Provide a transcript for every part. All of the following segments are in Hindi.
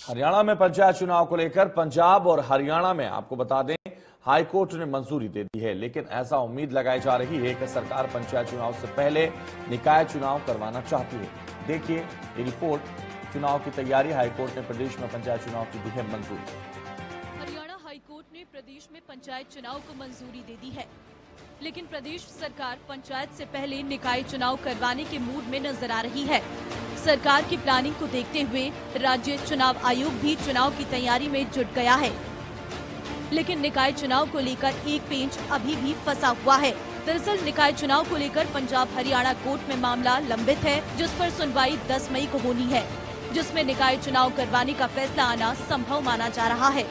हरियाणा में पंचायत चुनाव को लेकर पंजाब और हरियाणा में आपको बता दें हाईकोर्ट ने मंजूरी दे दी है, लेकिन ऐसा उम्मीद लगाई जा रही है कि सरकार पंचायत चुनाव से पहले निकाय चुनाव करवाना चाहती है। देखिए ये रिपोर्ट। चुनाव की तैयारी। हाईकोर्ट ने प्रदेश में पंचायत चुनाव की दी है मंजूरी। हरियाणा हाईकोर्ट ने प्रदेश में पंचायत चुनाव को मंजूरी दे दी है, लेकिन प्रदेश सरकार पंचायत से पहले निकाय चुनाव करवाने के मूड में नजर आ रही है। सरकार की प्लानिंग को देखते हुए राज्य चुनाव आयोग भी चुनाव की तैयारी में जुट गया है, लेकिन निकाय चुनाव को लेकर एक पेंच अभी भी फंसा हुआ है। दरअसल निकाय चुनाव को लेकर पंजाब हरियाणा कोर्ट में मामला लंबित है, जिस पर सुनवाई 10 मई को होनी है, जिसमें निकाय चुनाव करवाने का फैसला आना संभव माना जा रहा है।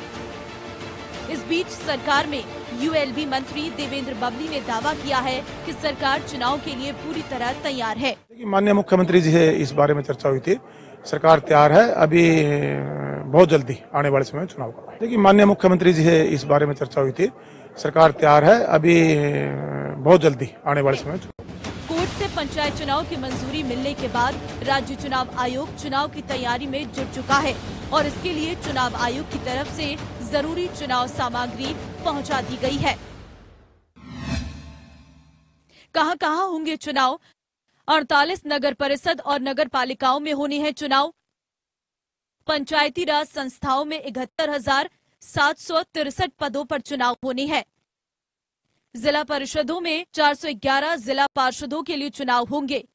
इस बीच सरकार में यूएलबी मंत्री देवेंद्र बबली ने दावा किया है कि सरकार चुनाव के लिए पूरी तरह तैयार है। माननीय मुख्यमंत्री जी से इस बारे में चर्चा हुई थी। सरकार तैयार है, अभी बहुत जल्दी आने वाले समय में चुनाव का। देखिए माननीय मुख्यमंत्री जी से इस बारे में चर्चा हुई थी। सरकार तैयार है, अभी बहुत जल्दी आने वाले समय में। कोर्ट से पंचायत चुनाव की मंजूरी मिलने के बाद राज्य चुनाव आयोग चुनाव की तैयारी में जुट चुका है और इसके लिए चुनाव आयोग की तरफ से जरूरी चुनाव सामग्री पहुंचा दी गई है। कहां होंगे चुनाव? 48 नगर परिषद और नगर पालिकाओं में होने हैं चुनाव। पंचायती राज संस्थाओं में 71,763 पदों पर चुनाव होने हैं। जिला परिषदों में 411 जिला पार्षदों के लिए चुनाव होंगे।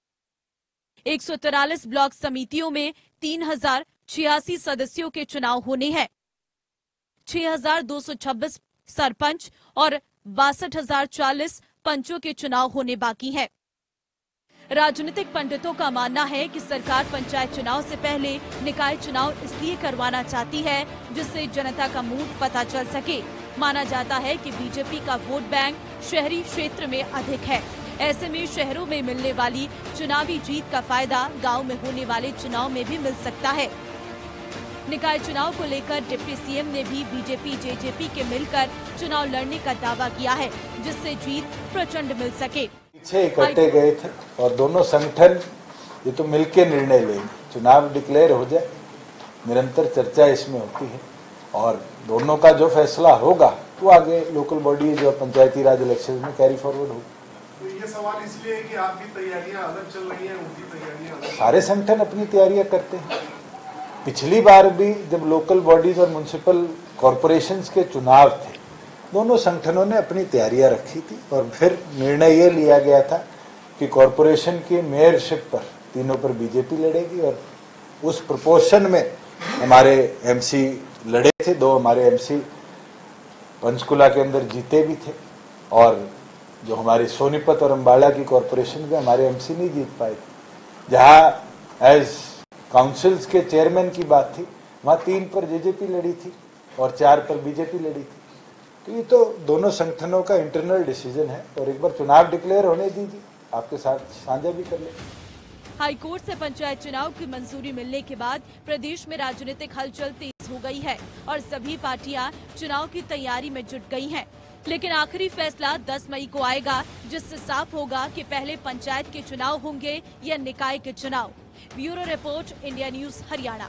143 ब्लॉक समितियों में 3086 सदस्यों के चुनाव होने हैं। 6226 सरपंच और 62,040 पंचों के चुनाव होने बाकी हैं। राजनीतिक पंडितों का मानना है कि सरकार पंचायत चुनाव से पहले निकाय चुनाव इसलिए करवाना चाहती है जिससे जनता का मूड पता चल सके। माना जाता है कि बीजेपी का वोट बैंक शहरी क्षेत्र में अधिक है। ऐसे में शहरों में मिलने वाली चुनावी जीत का फायदा गांव में होने वाले चुनाव में भी मिल सकता है। निकाय चुनाव को लेकर डिप्टी सीएम ने भी बीजेपी जेजेपी के मिलकर चुनाव लड़ने का दावा किया है, जिससे जीत प्रचंड मिल सके। पीछे इकट्ठे गए थे और दोनों संगठन ये तो मिलकर निर्णय लेंगे, चुनाव डिक्लेयर हो जाए। निरंतर चर्चा इसमें होती है और दोनों का जो फैसला होगा वो आगे लोकल बॉडी जो पंचायती राज इलेक्शन में कैरी फॉरवर्ड होगा। तो ये सवाल इसलिए है कि आपकी तैयारियां अलग चल रही हैं, उनकी तैयारियां अलग। सारे संगठन अपनी तैयारियां करते हैं। पिछली बार भी जब लोकल बॉडीज और म्युनिसिपल कॉरपोरेशंस के चुनाव थे, दोनों संगठनों ने अपनी तैयारियां रखी थी और फिर निर्णय ये लिया गया था कि कॉरपोरेशन की मेयरशिप पर तीनों पर बीजेपी लड़ेगी और उस प्रोपोर्शन में हमारे एमसी लड़े थे। 2 हमारे एमसी पंचकुला के अंदर जीते भी थे और जो हमारे सोनीपत और अम्बाला की कॉरपोरेशन में हमारे एमसी नहीं जीत पाए थे। जहां एज काउंसिल्स के चेयरमैन की बात थी, वहां 3 पर जेजेपी लड़ी थी और 4 पर बीजेपी लड़ी थी। तो ये तो दोनों संगठनों का इंटरनल डिसीजन है और एक बार चुनाव डिक्लेयर होने दीजिए, आपके साथ साझा भी कर लें। हाईकोर्ट से पंचायत चुनाव की मंजूरी मिलने के बाद प्रदेश में राजनीतिक हलचल तेज हो गई है और सभी पार्टियां चुनाव की तैयारी में जुट गई हैं। लेकिन आखिरी फैसला 10 मई को आएगा, जिससे साफ होगा कि पहले पंचायत के चुनाव होंगे या निकाय के चुनाव। Bureau report, India news Haryana.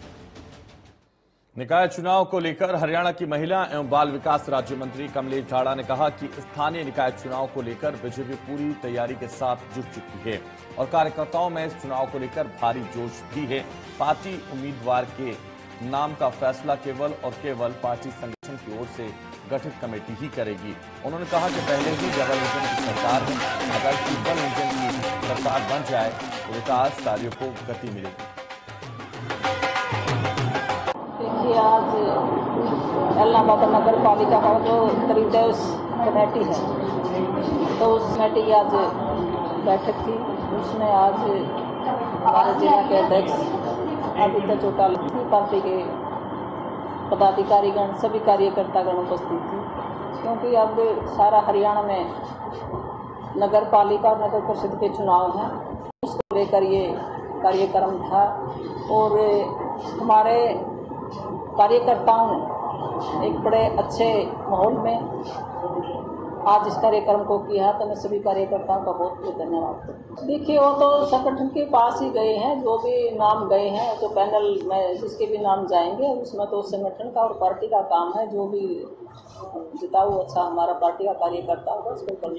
निकाय चुनाव को लेकर हरियाणा की महिला एवं बाल विकास राज्य मंत्री कमलेश ढाड़ा ने कहा कि स्थानीय निकाय चुनाव को लेकर बीजेपी पूरी तैयारी के साथ जुट चुकी है और कार्यकर्ताओं में इस चुनाव को लेकर भारी जोश भी है। पार्टी उम्मीदवार के नाम का फैसला केवल और केवल पार्टी संगठन की ओर से गठित कमेटी ही करेगी। उन्होंने कहा कि पहले ही डबल इंजन की सरकार है, अगर ट्रिपल इंजन की सरकार बन जाए तो विकास कार्यों को गति मिलेगी। आज एलनाबाद नगर पालिका का जो त्रिदेश कमेटी है, तो उस कमेटी की आज बैठक थी। उसमें आज हमारे जिला के अध्यक्ष आदित्य चौटाला, पार्टी के पदाधिकारीगण, सभी कार्यकर्तागण उपस्थित थी, क्योंकि अब सारा हरियाणा में नगर पालिका और नगर परिषद के चुनाव हैं। उसको लेकर ये कार्यक्रम था और हमारे कार्यकर्ताओं ने एक बड़े अच्छे माहौल में आज इस कार्यक्रम को किया, तो मैं सभी कार्यकर्ताओं का बहुत बहुत धन्यवाद करती हूँ। देखिए, वो तो संगठन के पास ही गए हैं, जो भी नाम गए हैं तो पैनल में जिसके भी नाम जाएंगे उसमें तो संगठन का और पार्टी का काम है, जो भी जिताऊ अच्छा हमारा पार्टी का कार्यकर्ता होगा उसको कर